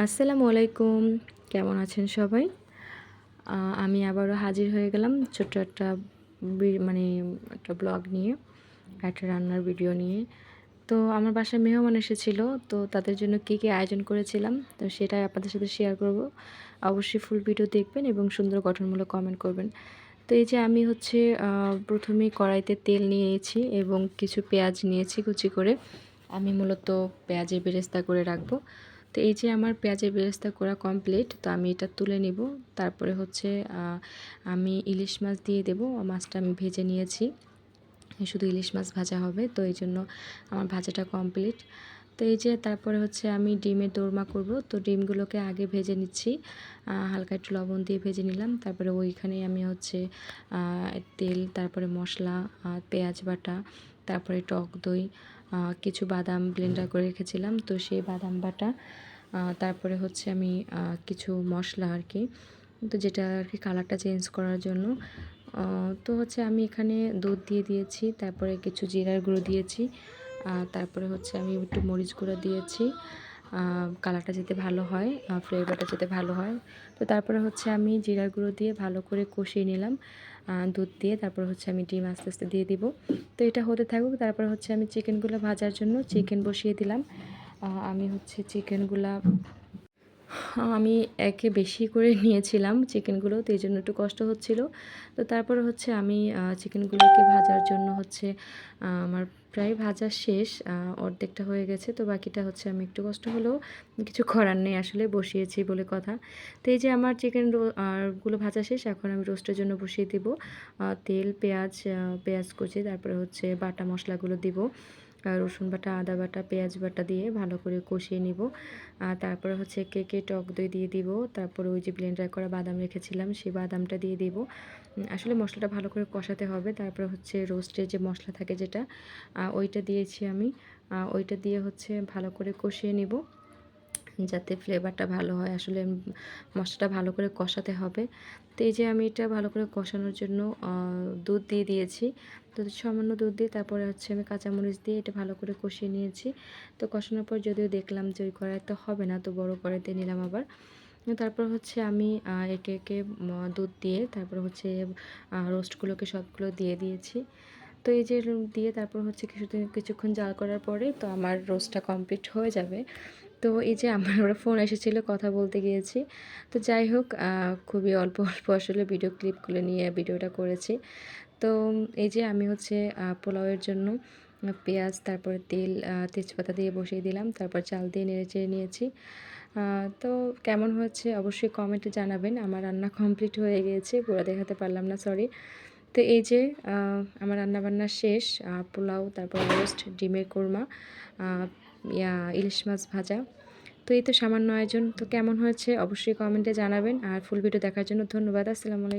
আসসালামু আলাইকুম। কেমন আছেন সবাই? আমি আবারও হাজির হয়ে গেলাম ছোট্ট একটা মানে একটা ব্লগ নিয়ে, একটা রান্নার ভিডিও নিয়ে। তো আমার বাসায় মেহমান এসেছিল। তো তাদের জন্য কী আয়োজন করেছিলাম, তো সেটাই আপনাদের সাথে শেয়ার করব। অবশ্যই ফুল ভিডিও দেখবেন এবং সুন্দর গঠনমূলক কমেন্ট করবেন। তো এই যে আমি হচ্ছে প্রথমেই কড়াইতে তেল নিয়েছি এবং কিছু পেঁয়াজ নিয়েছি কুচি করে। আমি মূলত পেঁয়াজের বেরেস্তা করে রাখবো। তো এই যে আমার পেঁয়াজের বেরেস্তা করা কমপ্লিট। তো আমি এটা তুলে নিব। তারপরে হচ্ছে আমি ইলিশ মাছ দিয়ে দেব। মাছটা আমি ভেজে নিয়েছি। শুধু ইলিশ মাছ ভাজা হবে, তো এই জন্য আমার ভাজাটা কমপ্লিট। তো এই যে তারপরে হচ্ছে আমি ডিমের দোরমা করব। তো ডিমগুলোকে আগে ভেজে নিচ্ছি, হালকা একটু লবণ দিয়ে ভেজে নিলাম। তারপরে ওইখানে আমি হচ্ছে তেল, তারপরে মশলা, পেঁয়াজ বাটা, তারপরে টক দই, কিছু বাদাম ব্লেন্ডার করে রেখেছিলাম, তো সেই বাদাম বাটা, তারপরে হচ্ছে আমি কিছু মশলা আর কি, তো যেটা আর কি কালারটা চেঞ্জ করার জন্য। তো হচ্ছে আমি এখানে দুধ দিয়ে দিয়েছি, তারপরে কিছু জিরার গুঁড়ো দিয়েছি, তারপরে হচ্ছে আমি একটু মরিচ গুঁড়ো দিয়েছি, কালারটা যাতে ভালো হয়, ফ্লেভারটা যাতে ভালো হয়। তো তারপরে হচ্ছে আমি জিরার গুঁড়ো দিয়ে ভালো করে কষিয়ে নিলাম দুধ দিয়ে। তারপর হচ্ছে আমি ডিম আস্তে আস্তে দিয়ে দিব। তো এটা হতে থাকুক। তারপর হচ্ছে আমি চিকেনগুলো ভাজার জন্য চিকেন বসিয়ে দিলাম। আমি হচ্ছে চিকেনগুলা আমি একে বেশি করে নিয়েছিলাম চিকেনগুলো, তো এই জন্য একটু কষ্ট হচ্ছিল। তো তারপরে হচ্ছে আমি চিকেনগুলোকে ভাজার জন্য হচ্ছে আমার প্রায় ভাজা শেষ, অর্ধেকটা হয়ে গেছে। তো বাকিটা হচ্ছে আমি একটু কষ্ট হলেও কিছু করার নেই, আসলে বসিয়েছি বলে কথা। তো এই যে আমার চিকেন গুলো ভাজা শেষ, এখন আমি রোস্টের জন্য বসিয়ে দিব। তেল, পেঁয়াজ কুচি, তারপরে হচ্ছে বাটা মশলাগুলো দিব, রসুন বাটা, আদা বাটা, পেঁয়াজ বাটা দিয়ে ভালো করে কষিয়ে নিব। তারপরে হচ্ছে কেকে টক দই দিয়ে দিব। তারপরে ওই যে ব্লেন্ডার করা বাদাম রেখেছিলাম, সেই বাদামটা দিয়ে দিব। আসলে মশলাটা ভালো করে কষাতে হবে। তারপরে হচ্ছে রোস্টের যে মশলা থাকে যেটা, ওইটা দিয়েছি আমি। ওইটা দিয়ে হচ্ছে ভালো করে কষিয়ে নিব যাতে ফ্লেভারটা ভালো হয়। আসলে মশলাটা ভালো করে কষাতে হবে। তো এই যে আমি এটা ভালো করে কষানোর জন্য দুধ দিয়ে দিয়েছি। তো সামান্য দুধ দিয়ে তারপরে হচ্ছে আমি কাঁচামরিচ দিয়ে এটা ভালো করে কষিয়ে নিয়েছি। তো কষানোর পর যদিও দেখলাম যে ওই কড়াইতে হবে না, তো বড় কড়াইতে নিলাম আবার। তারপর হচ্ছে আমি একে একে দুধ দিয়ে তারপর হচ্ছে রোস্টগুলোকে সবগুলো দিয়ে দিয়েছি। তো এই যে দিয়ে তারপর হচ্ছে কিছুক্ষণ জাল করার পরে তো আমার রোস্টটা কমপ্লিট হয়ে যাবে। তো এই যে আমার ওরা ফোন এসেছিলো, কথা বলতে গিয়েছি। তো যাই হোক, খুবই অল্প অল্প আসলে ভিডিও ক্লিপগুলো নিয়ে ভিডিওটা করেছি। তো এই যে আমি হচ্ছে পোলাওয়ের জন্য পেঁয়াজ, তারপরে তেল, তেজপাতা দিয়ে বসিয়ে দিলাম, তারপর চাল দিয়ে নেড়েচেড়ে নিয়েছি। তো কেমন হয়েছে অবশ্যই কমেন্টে জানাবেন। আমার রান্না কমপ্লিট হয়ে গিয়েছে, পুরো দেখাতে পারলাম না, সরি। তো এই যে আমার রান্নাবান্না শেষ, পোলাও, তারপর রোস্ট, ডিমের কোরমা, ইলিশ মাছ ভাজা। তো এই তো সামান্য আয়োজন। তো কেমন হয়েছে অবশ্যই কমেন্টে জানাবেন। আর ফুল ভিডিও দেখার জন্য ধন্যবাদ। আসসালামু আলাইকুম।